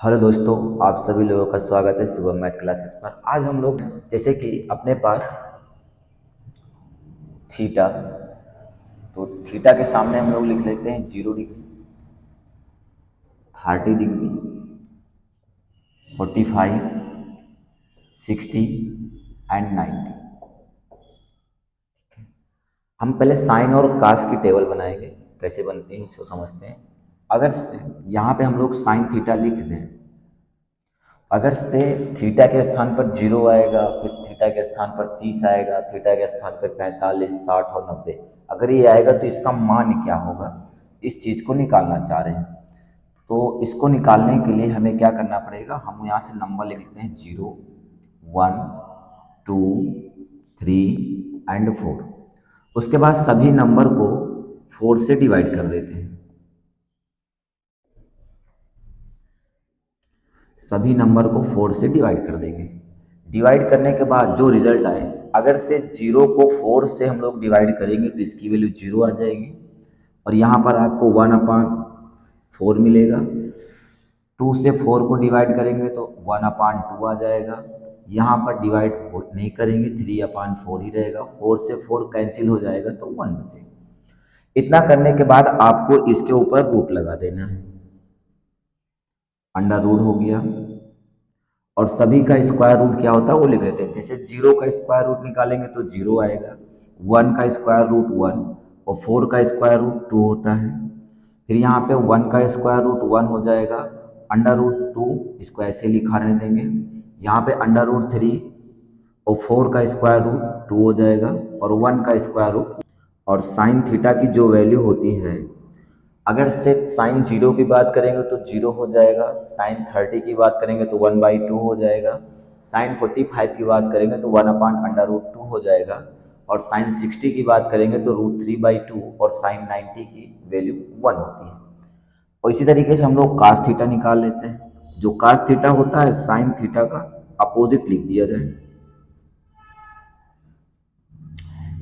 Hello दोस्तों, आप सभी लोगों का स्वागत है शुभम मैथ क्लासेस पर। आज हम लोग जैसे कि अपने पास थीटा, तो थीटा के सामने हम लोग लिख लेते हैं 0 डिग्री, 30 डिग्री, 45, 60 एंड 90। हम पहले साइन और कास की टेबल बनाएंगे, कैसे बनती है इसको समझते हैं। अगर यहाँ पे हम लोग साइन थीटा लिख दें, अगर से थीटा के स्थान पर 0 आएगा, फिर थीटा के स्थान पर 30 आएगा, थीटा के स्थान पर 45, 60 और 90, अगर ये आएगा तो इसका मान क्या होगा, इस चीज़ को निकालना चाह रहे हैं। तो इसको निकालने के लिए हमें क्या करना पड़ेगा, हम यहाँ से नंबर लिख लेते हैं 0, 1, 2, 3 एंड 4। उसके बाद सभी नंबर को 4 से डिवाइड कर देते हैं। सभी नंबर को 4 से डिवाइड कर देंगे। डिवाइड करने के बाद जो रिजल्ट आए, अगर से 0 को 4 से हम लोग डिवाइड करेंगे तो इसकी वैल्यू 0 आ जाएगी, और यहाँ पर आपको 1/4 मिलेगा। 2 से 4 को डिवाइड करेंगे तो 1/2 आ जाएगा। यहाँ पर डिवाइड नहीं करेंगे, 3/4 ही रहेगा। 4 से 4 कैंसिल हो जाएगा तो 1 बचेगा। इतना करने के बाद आपको इसके ऊपर रूट लगा देना है। अंडर रूट हो गया, और सभी का स्क्वायर रूट क्या होता है वो लिख लेते हैं। जैसे 0 का स्क्वायर रूट निकालेंगे तो 0 आएगा, 1 का स्क्वायर रूट 1, और 4 का स्क्वायर रूट 2 होता है। फिर यहाँ पे 1 का स्क्वायर रूट 1 हो जाएगा, अंडर रूट 2 इसको ऐसे लिखा रहने देंगे। यहाँ पे अंडर रूट 3 और 4 का स्क्वायर रूट 2 हो जाएगा, और 1 का स्क्वायर रूट। और साइन थीटा की जो वैल्यू होती है, अगर से साइन 0 की बात करेंगे तो 0 हो जाएगा, साइन 30 की बात करेंगे तो 1/2 हो जाएगा, साइन 45 की बात करेंगे तो 1/√2 हो जाएगा, और साइन 60 की बात करेंगे तो √3/2, और साइन 90 की वैल्यू 1 होती है। और इसी तरीके से हम लोग कास थीटा निकाल लेते हैं। जो कास थीटा होता है साइन थीटा का अपोजिट लिख दिया जाए।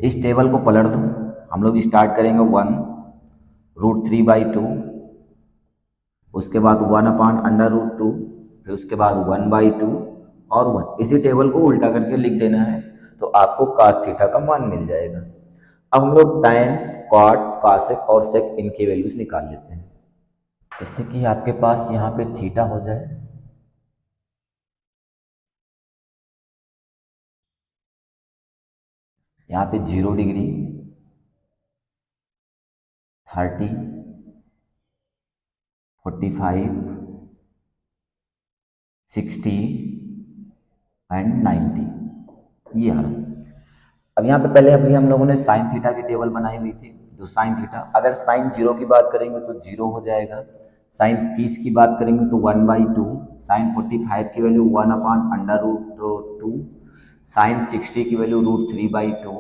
इस टेबल को पलट दो, हम लोग स्टार्ट करेंगे 1√3/2, उसके बाद 1/√2, फिर उसके बाद 1/2 और 1। इसी टेबल को उल्टा करके लिख देना है, तो आपको कास थीटा का मान मिल जाएगा। अब हम लोग टैन, कॉट, कासेक और सेक इनकी वैल्यूज निकाल लेते हैं। जैसे कि आपके पास यहाँ पे थीटा हो जाए, यहाँ पे 0 डिग्री, 30, 45, 60 एंड 90, ये आ रहा है। अब यहाँ पे पहले अभी हम लोगों ने साइन थीटा की टेबल बनाई हुई थी। जो साइन थीटा, अगर साइन 0 की बात करेंगे तो 0 हो जाएगा, साइन 30 की बात करेंगे तो 1/2, साइन 45 की वैल्यू 1/√2, साइन 60 की वैल्यू √3/2,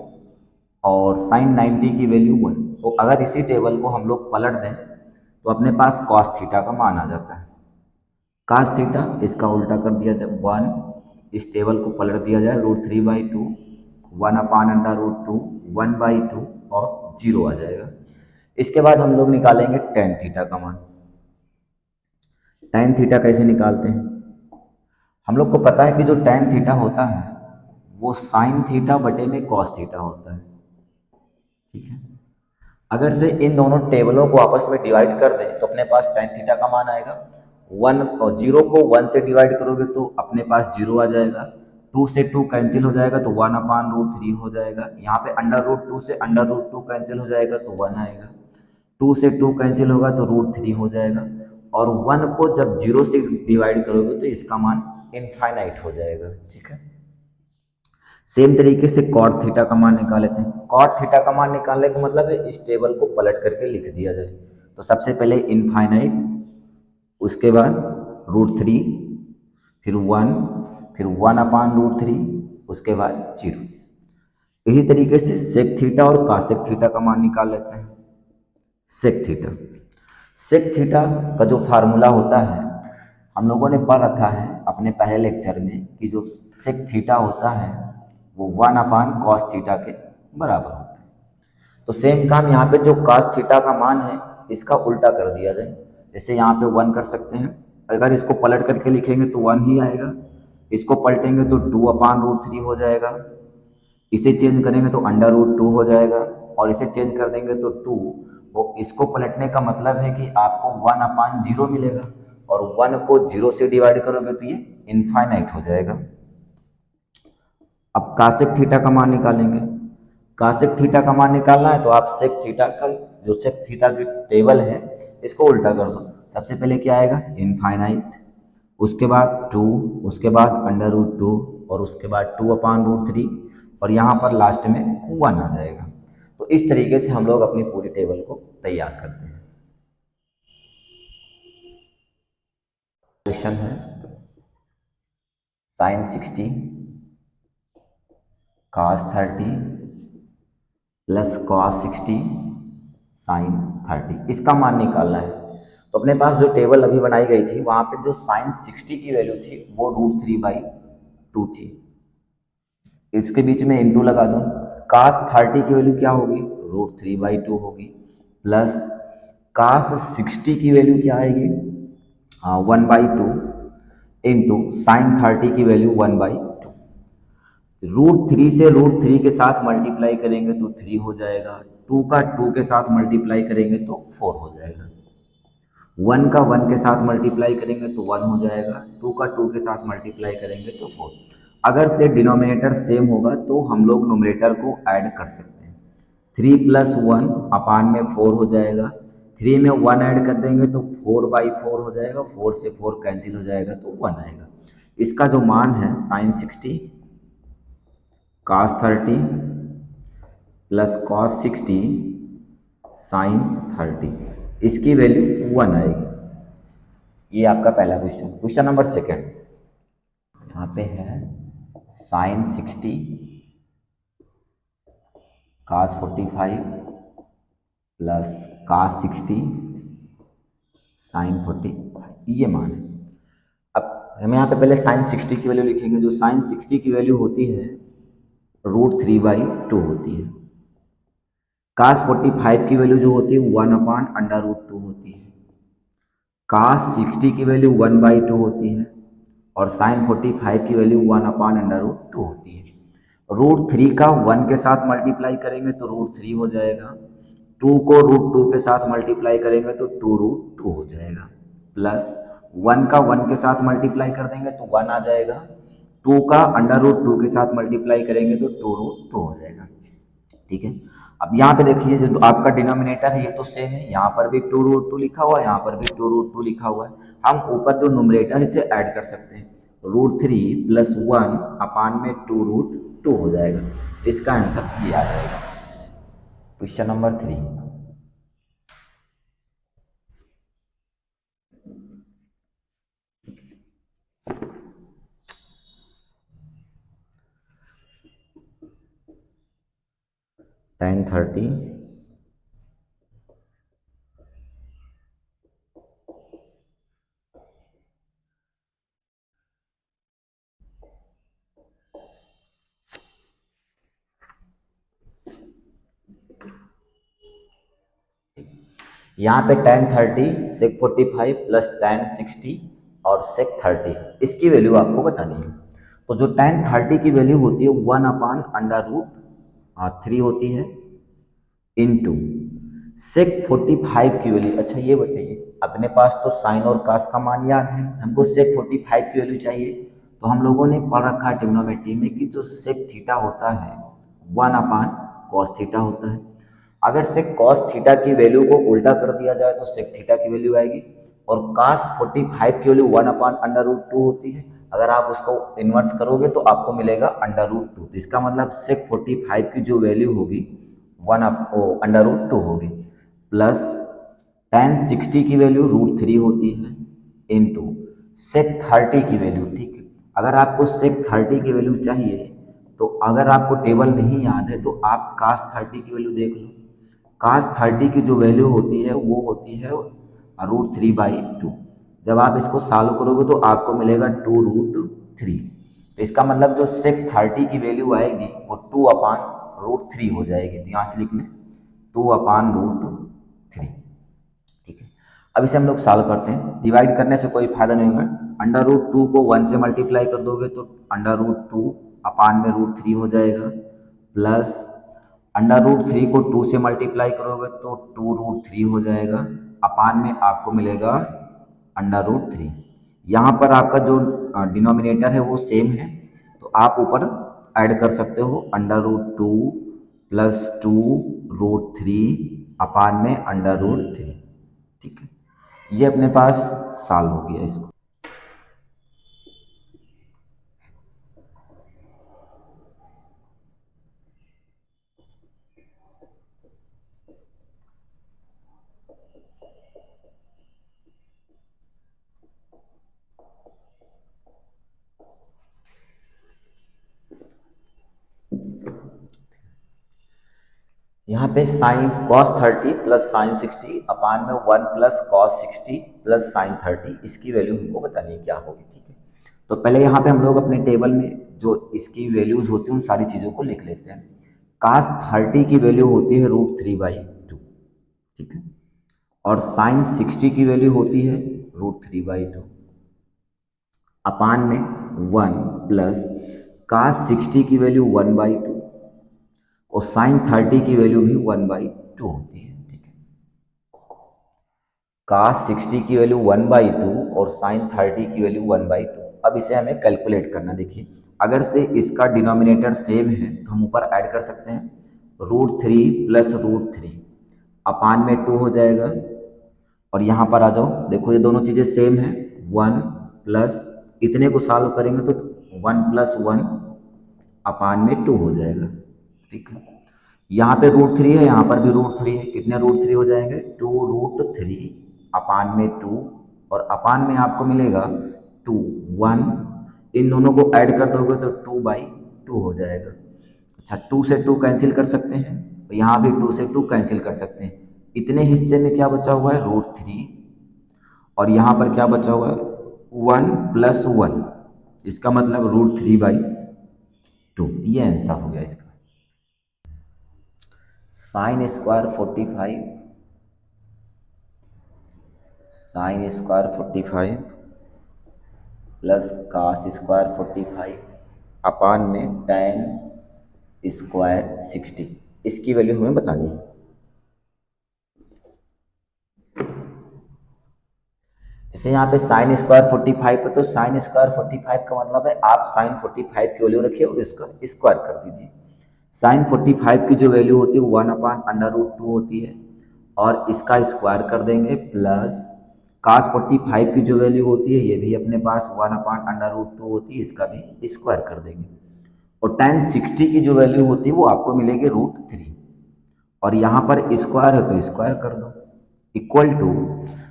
और साइन 90 की वैल्यू 1। तो अगर इसी टेबल को हम लोग पलट दें तो अपने पास कॉस थीटा का मान आ जाता है। कास थीटा इसका उल्टा कर दिया जाए 1, इस टेबल को पलट दिया जाए √3/2, 1/√2, 1/2 और 0 आ जाएगा। इसके बाद हम लोग निकालेंगे टेन थीटा का मान। टेन थीटा कैसे निकालते हैं, हम लोग को पता है कि जो टेन थीटा होता है वो साइन थीटा बटे में कॉस थीटा होता है। ठीक है, अगर से इन दोनों टेबलों को आपस में डिवाइड कर दें तो अपने पास टेन थीटा का मान आएगा। 1 और 0 को 1 से डिवाइड करोगे तो अपने पास 0 आ जाएगा, 2 से 2 कैंसिल हो जाएगा तो 1/√3 हो जाएगा। यहाँ पे अंडर रूट 2 से अंडर रूट 2 कैंसिल हो जाएगा तो 1 आएगा, 2 से 2 कैंसिल होगा तो √3 हो जाएगा, और 1 को जब 0 से डिवाइड करोगे तो इसका मान इनफाइनाइट हो जाएगा। ठीक है, सेम तरीके से कॉट थीटा का मान निकाल लेते हैं। कॉट थीटा का मान निकालने का मतलब है इस टेबल को पलट करके लिख दिया जाए। तो सबसे पहले इनफाइनाइट, उसके बाद √3, फिर 1, फिर 1/√3, उसके बाद 0। इसी तरीके से सेक थीटा और कासेक थीटा का मान निकाल लेते हैं। सेक थीटा, सेक थीटा का जो फार्मूला होता है हम लोगों ने पढ़ रखा है अपने पहले लेक्चर में कि जो सेक थीटा होता है वो 1/cos थीटा के बराबर होता है। तो सेम काम यहाँ पे जो cos थीटा का मान है इसका उल्टा कर दिया जाए। जैसे यहाँ पे 1 कर सकते हैं, अगर इसको पलट करके लिखेंगे तो 1 ही आएगा, इसको पलटेंगे तो 2/√3 हो जाएगा, इसे चेंज करेंगे तो √2 हो जाएगा, और इसे चेंज कर देंगे तो 2। वो इसको पलटने का मतलब है कि आपको 1/0 मिलेगा, और 1 को 0 से डिवाइड करोगे तो ये इनफाइनाइट हो जाएगा। अब कासेक थीटा का मान निकालेंगे। कासेक थीटा का मान निकालना है तो आप सेक थीटा का जो सेक थीटा की टेबल है इसको उल्टा कर दो। सबसे पहले क्या आएगा, इनफाइनाइट, उसके बाद 2, उसके बाद √2, और उसके बाद 2/√3, और यहाँ पर लास्ट में 1 आ जाएगा। तो इस तरीके से हम लोग अपनी पूरी टेबल को तैयार करते हैं। क्वेश्चन है sin 60 cos 30 plus cos 60 sin 30, इसका मान निकालना है। तो अपने पास जो टेबल अभी बनाई गई थी वहाँ पे जो sin 60 की वैल्यू थी वो √3/2 थी, इसके बीच में इंटू लगा दूं। cos 30 की वैल्यू क्या होगी, √3/2 होगी, प्लस cos 60 की वैल्यू क्या आएगी, 1/2, इंटू साइन 30 की वैल्यू 1/2। √3 से √3 के साथ मल्टीप्लाई करेंगे तो 3 हो जाएगा, 2 का 2 के साथ मल्टीप्लाई करेंगे तो 4 हो जाएगा, 1 का 1 के साथ मल्टीप्लाई करेंगे तो 1 हो जाएगा, 2 का 2 के साथ मल्टीप्लाई करेंगे तो 4। अगर से डिनोमिनेटर सेम होगा तो हम लोग नोमिनेटर को ऐड कर सकते हैं। 3 + 1 अपान में 4 हो जाएगा, 3 में 1 ऐड कर देंगे तो 4/4 हो जाएगा, 4 से 4 कैंसिल हो जाएगा तो 1 आएगा। इसका जो मान है sin 60 cos 30 plus cos 60 sin 30, इसकी वैल्यू 1 आएगी। ये आपका पहला क्वेश्चन। क्वेश्चन नंबर सेकंड, यहाँ पे है sin 60 cos 45 plus cos 60 sin 45, ये मान है। अब हम यहाँ पे पहले sin 60 की वैल्यू लिखेंगे। जो sin 60 की वैल्यू होती है √3/2 होती है। cos 45 की वैल्यू जो होती है 1/√2 होती है। cos 60 की वैल्यू 1/2 होती है, और sin 45 की वैल्यू 1/√2 होती है। √3 का 1 के साथ मल्टीप्लाई करेंगे तो √3 हो जाएगा, 2 को √2 के साथ मल्टीप्लाई करेंगे तो 2√2 हो जाएगा, प्लस 1 का 1 के साथ मल्टीप्लाई कर देंगे तो 1 आ जाएगा, 2 का √2 के साथ मल्टीप्लाई करेंगे तो 2√2 हो जाएगा। ठीक है। अब यहाँ पे देखिए जो आपका डिनोमिनेटर है ये तो सेम है, यहाँ पर भी 2√2 लिखा हुआ है, यहाँ पर भी 2√2 लिखा हुआ है। हम ऊपर जो न्यूमरेटर इसे ऐड कर सकते हैं, √3 + 1 अपान में 2√2 हो जाएगा। इसका आंसर ये आ जाएगा। क्वेश्चन नंबर 3, tan 30 यहाँ पे tan 30 sec 45 प्लस tan 60 और sec 30, इसकी वैल्यू आपको बतानी है। तो जो tan 30 की वैल्यू होती है 1/√3 होती है, इंटू sec 45 की वैल्यू। अच्छा ये बताइए, अपने पास तो साइन और कास का मान याद है, हमको sec 45 की वैल्यू चाहिए। तो हम लोगों ने पढ़ रखा है ट्रिग्नोमेट्री में कि जो sec थीटा होता है 1/cos थीटा होता है। अगर से cos थीटा की वैल्यू को उल्टा कर दिया जाए तो sec थीटा की वैल्यू आएगी, और cos 45 की वैल्यू 1/√2 होती है। अगर आप उसको इन्वर्स करोगे तो आपको मिलेगा √2। तो इसका मतलब sec 45 की जो वैल्यू होगी 1/√2 होगी, प्लस tan 60 की वैल्यू √3 होती है, इंटू sec 30 की वैल्यू। ठीक है, अगर आपको sec 30 की वैल्यू चाहिए तो अगर आपको टेबल नहीं याद है तो आप cos 30 की वैल्यू देख लो। cos 30 की जो वैल्यू होती है वो होती है √3/2। जब आप इसको सॉल्व करोगे तो आपको मिलेगा 2√3। तो इसका मतलब जो sec 30 की वैल्यू आएगी वो 2/√3 हो जाएगी। तो यहाँ से लिख लें 2/√3। ठीक है। अब इसे हम लोग सॉल्व करते हैं। डिवाइड करने से कोई फायदा नहीं होगा। अंडर रूट टू को 1 से मल्टीप्लाई कर दोगे तो अंडर रूट टू अपान में रूट थ्री हो जाएगा, प्लस अंडर रूट थ्री को 2 से मल्टीप्लाई करोगे तो 2 रूट थ्री हो जाएगा, अपान में आपको मिलेगा अंडर रूट थ्री। यहाँ पर आपका जो डिनोमिनेटर है वो सेम है, तो आप ऊपर ऐड कर सकते हो under root two plus two root three upon में अंडर रूट थ्री। ठीक है, ये अपने पास सॉल्व हो गया इसको। यहाँ पे साइन कॉस 30 प्लस साइन 60 अपान में 1 प्लस कॉस 60 प्लस साइन 30, इसकी वैल्यू हमको बतानी है क्या होगी। ठीक है, तो पहले यहाँ पे हम लोग अपने टेबल में जो इसकी वैल्यूज होती हैं उन सारी चीज़ों को लिख लेते हैं। कॉस 30 की वैल्यू होती है रूट थ्री बाई टू। ठीक है, और साइन 60 की वैल्यू होती है root three by two upon में 1 प्लस कॉस 60 की वैल्यू 1 बाई टू और साइन 30 की वैल्यू भी 1 बाई टू होती है। ठीक है, कॉस 60 की वैल्यू 1 बाई टू और साइन 30 की वैल्यू 1 बाई टू। अब इसे हमें कैलकुलेट करना। देखिए, अगर से इसका डिनोमिनेटर सेम है तो हम ऊपर ऐड कर सकते हैं root three plus root three upon में टू हो जाएगा, और यहाँ पर आ जाओ, देखो ये दोनों चीज़ें सेम है, वन प्लस इतने को सॉल्व करेंगे तो वन प्लस वन अपान में टू हो जाएगा। ठीक है, यहाँ पे रूट थ्री है, यहाँ पर भी रूट थ्री है, कितने रूट थ्री हो जाएंगे, टू रूट थ्री अपान में टू, और अपान में आपको मिलेगा टू वन, इन दोनों को ऐड कर दोगे तो टू बाई टू हो जाएगा। अच्छा, टू से टू कैंसिल कर सकते हैं, तो यहाँ भी टू से टू कैंसिल कर सकते हैं। इतने हिस्से में क्या बचा हुआ है, रूट थ्री, और यहाँ पर क्या बचा हुआ है, वन प्लस वन, इसका मतलब रूट थ्री बाई टू। ये आंसर हो गया इसका। Sine square 45, sine square 45 plus cos square 45 upon में टेन स्क्वायर 60, इसकी वैल्यू हमें बतानी है। जैसे यहाँ पे साइन स्क्वायर 45 है तो साइन स्क्वायर 45 का मतलब है आप साइन 45 की वैल्यू रखिए और इसका स्क्वायर कर दीजिए। साइन 45 की जो वैल्यू होती है वो 1 अपान अंडर रूट टू होती है, और इसका स्क्वायर कर देंगे, प्लस कास 45 की जो वैल्यू होती है ये भी अपने पास 1 अपान अंडर रूट टू होती है, इसका भी स्क्वायर कर देंगे, और टेन 60 की जो वैल्यू होती है वो आपको मिलेगी रूट थ्री, और यहाँ पर स्क्वायर है तो स्क्वायर कर दो, इक्वल टू,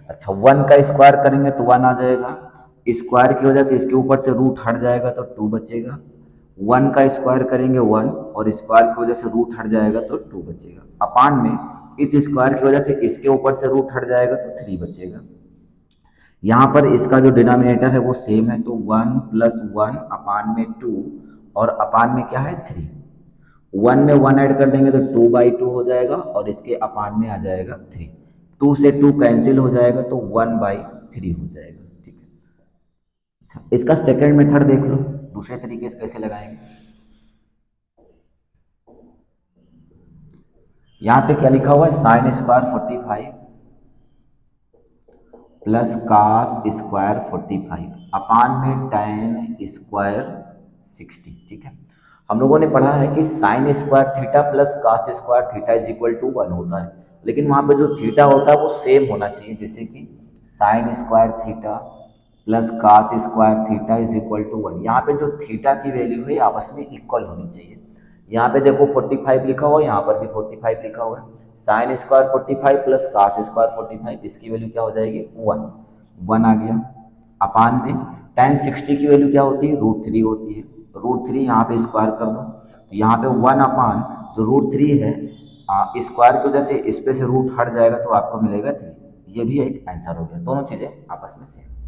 अच्छा वन का स्क्वायर करेंगे तो वन आ जाएगा, स्क्वायर की वजह से इसके ऊपर से रूट हट जाएगा तो टू बचेगा, वन का स्क्वायर करेंगे वन, और स्क्वायर की वजह से रूट हट जाएगा तो टू बचेगा, अपान में इस स्क्वायर की वजह से इसके ऊपर से रूट हट जाएगा तो थ्री बचेगा। यहाँ पर इसका जो डिनोमिनेटर है वो सेम है, तो वन प्लस वन अपान में टू, और अपान में क्या है थ्री, वन में वन ऐड कर देंगे तो टू बाई टू हो जाएगा, और इसके अपान में आ जाएगा थ्री, टू से टू कैंसिल हो जाएगा तो वन बाई थ्री हो जाएगा। ठीक है, अच्छा इसका सेकंड मेथड देख लो, दूसरे तरीके से कैसे लगाएंगे। यहाँ पे क्या लिखा हुआ है, sine square 45 plus cos square 45 upon में टेन स्क्वायर 60। ठीक है, हम लोगों ने पढ़ा है कि sine square theta plus cos square theta is equal to one होता है, लेकिन वहाँ पे जो थीटा होता है वो सेम होना चाहिए, जैसे कि sine square theta plus cos square theta is equal to one. यहाँ पे जो थीटा की वैल्यू है आपस में इक्वल होनी चाहिए। यहाँ पे देखो 45 लिखा हुआ है, यहाँ पर भी 45 लिखा हुआ है, sine square 45 plus cos square 45, इसकी वैल्यू क्या हो जाएगी, वन, वन आ गया, अपान में टेन 60 की वैल्यू क्या होती है, रूट थ्री होती है, रूट थ्री यहाँ पे स्क्वायर कर दो, तो यहाँ पे वन अपान जो रूट थ्री है स्क्वायर की वजह से इस पे से रूट हट जाएगा तो आपको मिलेगा थ्री। ये भी एक आंसर हो गया, दोनों चीज़ें आपस में सेम।